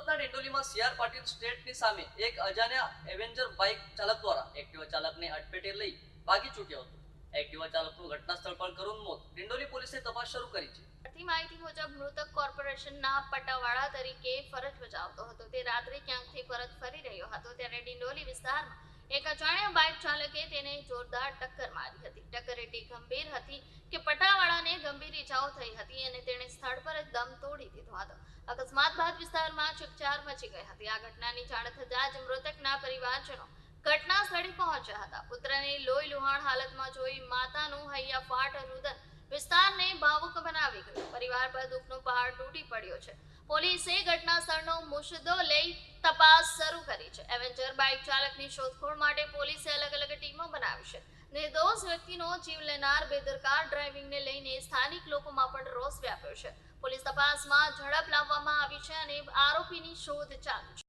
સુરતના ડિંડોલીમાં સીઆર પાટીલ સ્ટેટની સામે એક અજાણ્યા એવેન્જર બાઇક ચાલક દ્વારા એક્ટિવા ચાલકને અડફેટે લઈ ભાગી છૂટ્યો હતો. એક્ટિવા ચાલકનું ઘટના સ્થળ પર કરુણ મોત. ડિંડોલી પોલીસે તપાસ શરૂ કરી છે. મળતી માહિતી મુજબ મૃતક કોર્પોરેશનના પટાવાળા તરીકે ફરજ બજાવતો હતો. તે રાત્રે ક્યાંકથી પરત ફરી રહ્યો હતો ત્યારે ડિંડોલી વિસ્તારમાં એક અજાણ્યા બાઇક ચાલકે તેને જોરદાર ટક્કર મારી હતી. ટક્કર એટલી ગંભીર હતી કે પટાવાળાને ગંભીર ઈજાઓ થઈ હતી અને તેણે સ્થળ પર જ દમ તોડી દીધો હતો. અકસ્માત બાદ વિસ્તારમાં ચકચાર મચી ગઈ હતી. આ ઘટનાની જાણ થતાં જ મૃતકના પરિવારજનો ઘટના સ્થળે પહોંચ્યા હતા. પુત્રને લોહી લુહાણ હાલતમાં જોઈ માતાનું હૈયાફાટ રુદન વિસ્તારને ભાવુક બનાવી ગયું. પરિવાર પર દુઃખનો પહાડ તૂટી પડ્યો છે. પોલીસે ઘટના સ્થળનો મુસદ્દો લઈ તપાસ શરૂ કરી છે. એવેન્જર બાઇક ચાલકની શોધખોળ માટે પોલીસે અલગ અલગ ટીમો બનાવી છે. નિર્દોષ વ્યક્તિનો જીવ લેનાર બેદરકાર ડ્રાઇવિંગને લઈને સ્થાનિક લોકોમાં પણ રોષ વ્યાપ્યો છે. પોલીસ તપાસમાં ઝડપ લાવવામાં આવી છે અને આરોપીની શોધ ચાલુ છે.